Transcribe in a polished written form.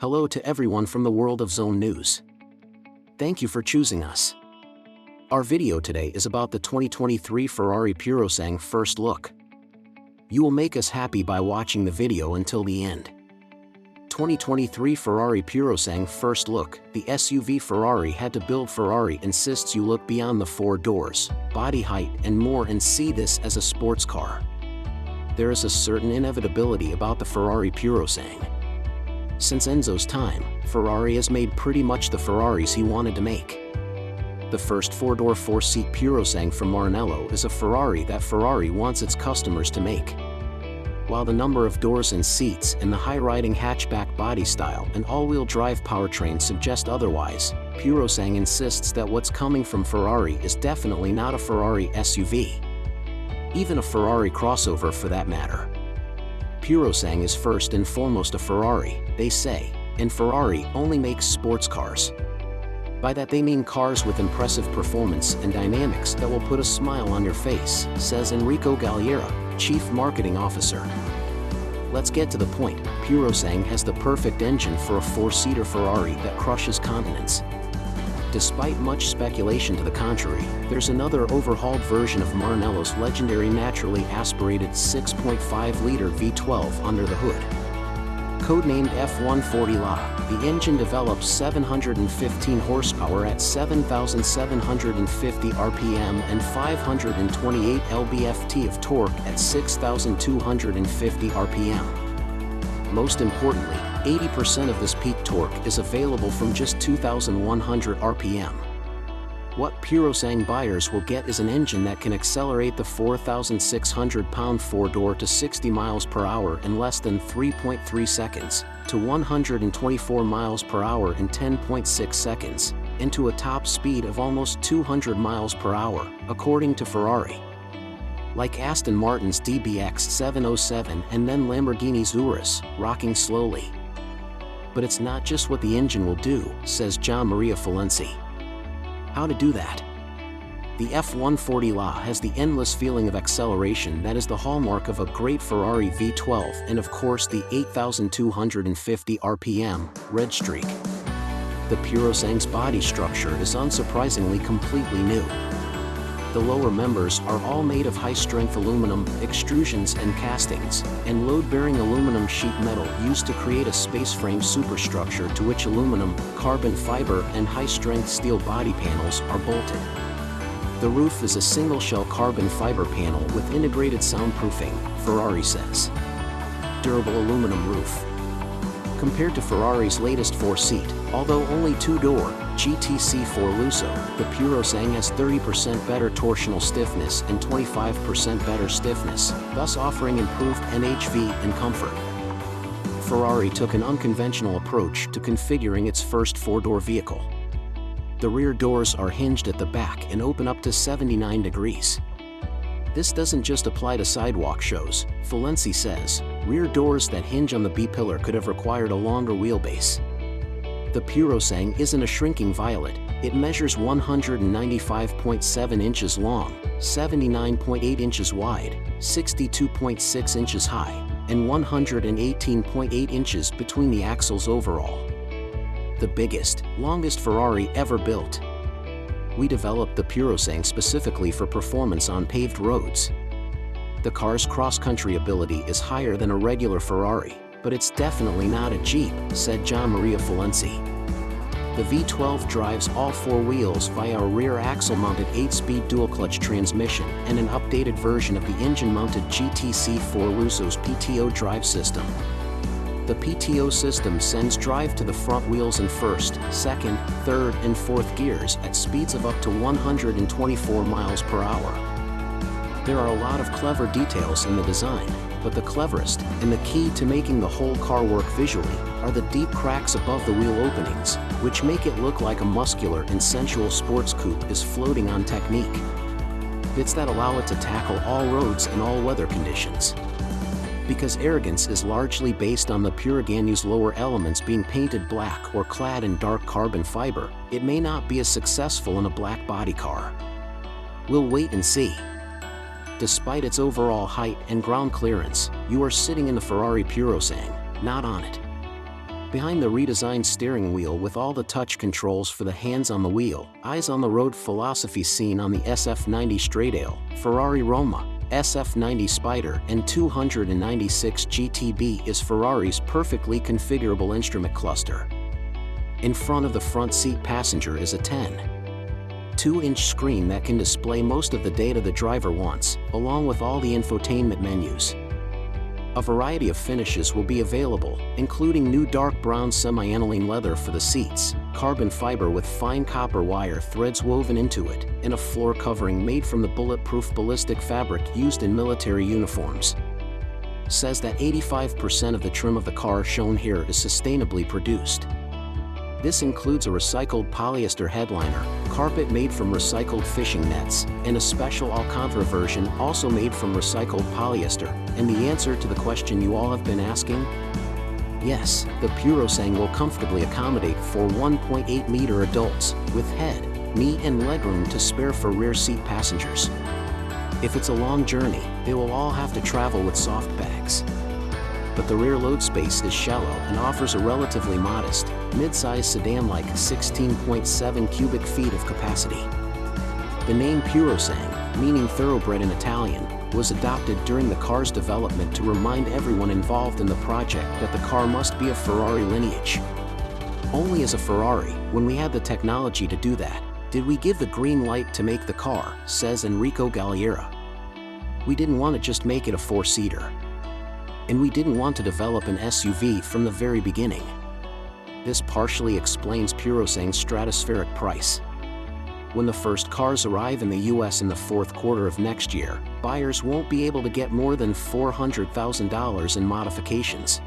Hello to everyone from the world of Zone News. Thank you for choosing us. Our video today is about the 2023 Ferrari Purosangue first look. You will make us happy by watching the video until the end. 2023 Ferrari Purosangue first look. The SUV Ferrari had to build. Ferrari insists you look beyond the four doors, body height and more and see this as a sports car. There is a certain inevitability about the Ferrari Purosangue. Since Enzo's time, Ferrari has made pretty much the Ferraris he wanted to make. The first four-door four-seat Purosangue from Maranello is a Ferrari that Ferrari wants its customers to make. While the number of doors and seats and the high-riding hatchback body style and all-wheel drive powertrain suggest otherwise, Purosangue insists that what's coming from Ferrari is definitely not a Ferrari SUV. Even a Ferrari crossover for that matter. Purosangue is first and foremost a Ferrari, they say, and Ferrari only makes sports cars. By that they mean cars with impressive performance and dynamics that will put a smile on your face, says Enrico Galliera, Chief Marketing Officer. Let's get to the point. Purosangue has the perfect engine for a four-seater Ferrari that crushes continents. Despite much speculation to the contrary, there's another overhauled version of Maranello's legendary naturally aspirated 6.5-liter V12 under the hood. Codenamed F140 La, the engine develops 715 horsepower at 7,750 RPM and 528 lb-ft of torque at 6,250 RPM. Most importantly, 80% of this peak torque is available from just 2,100 RPM. What Purosangue buyers will get is an engine that can accelerate the 4,600-pound four-door to 60 miles per hour in less than 3.3 seconds, to 124 miles per hour in 10.6 seconds, and to a top speed of almost 200 miles per hour, according to Ferrari. Like Aston Martin's DBX 707 and then Lamborghini's Urus, rocking slowly. But it's not just what the engine will do, says Gian Maria Felenzi. How to do that? The F140 La has the endless feeling of acceleration that is the hallmark of a great Ferrari V12 and of course the 8,250 RPM red streak. The Purosangue's body structure is unsurprisingly completely new. The lower members are all made of high-strength aluminum, extrusions and castings, and load-bearing aluminum sheet metal used to create a space frame superstructure to which aluminum, carbon fiber and high-strength steel body panels are bolted. The roof is a single-shell carbon fiber panel with integrated soundproofing, Ferrari says. Durable aluminum roof. Compared to Ferrari's latest four-seat, although only two-door, GTC4 Lusso, the Purosangue has 30% better torsional stiffness and 25% better stiffness, thus offering improved NHV and comfort. Ferrari took an unconventional approach to configuring its first four-door vehicle. The rear doors are hinged at the back and open up to 79 degrees. This doesn't just apply to sidewalk shows, Felenzi says. Rear doors that hinge on the B-pillar could have required a longer wheelbase. The Purosangue isn't a shrinking violet, it measures 195.7 inches long, 79.8 inches wide, 62.6 inches high, and 118.8 inches between the axles overall. The biggest, longest Ferrari ever built. We developed the Purosangue specifically for performance on paved roads. The car's cross-country ability is higher than a regular Ferrari, but it's definitely not a Jeep, said Gian Maria Felenzi. The V12 drives all four wheels via a rear axle-mounted 8-speed dual-clutch transmission and an updated version of the engine-mounted GTC4 Lusso's PTO drive system. The PTO system sends drive to the front wheels in first, second, third, and fourth gears at speeds of up to 124 miles per hour. There are a lot of clever details in the design, but the cleverest, and the key to making the whole car work visually, are the deep cracks above the wheel openings, which make it look like a muscular and sensual sports coupe is floating on technique. Bits that allow it to tackle all roads and all weather conditions. Because arrogance is largely based on the Purosangue's lower elements being painted black or clad in dark carbon fiber, it may not be as successful in a black body car. We'll wait and see. Despite its overall height and ground clearance, you are sitting in the Ferrari Purosangue, not on it. Behind the redesigned steering wheel with all the touch controls for the hands on the wheel, eyes on the road philosophy seen on the SF90 Stradale, Ferrari Roma, SF90 Spider and 296 GTB is Ferrari's perfectly configurable instrument cluster. In front of the front seat passenger is a 10.2-inch screen that can display most of the data the driver wants, along with all the infotainment menus. A variety of finishes will be available, including new dark brown semi-aniline leather for the seats, carbon fiber with fine copper wire threads woven into it, and a floor covering made from the bulletproof ballistic fabric used in military uniforms. Says that 85% of the trim of the car shown here is sustainably produced. This includes a recycled polyester headliner, carpet made from recycled fishing nets, and a special Alcantara version also made from recycled polyester. And the answer to the question you all have been asking? Yes, the Purosangue will comfortably accommodate for 1.8-meter adults, with head, knee and legroom to spare for rear seat passengers. If it's a long journey, they will all have to travel with soft bags. But the rear load space is shallow and offers a relatively modest, mid-size sedan-like 16.7 cubic feet of capacity. The name Purosangue, meaning thoroughbred in Italian, was adopted during the car's development to remind everyone involved in the project that the car must be of Ferrari lineage. Only as a Ferrari, when we had the technology to do that, did we give the green light to make the car, says Enrico Galliera. We didn't want to just make it a four-seater. And we didn't want to develop an SUV from the very beginning. This partially explains Purosangue's stratospheric price. When the first cars arrive in the US in the fourth quarter of next year, buyers won't be able to get more than $400,000 in modifications.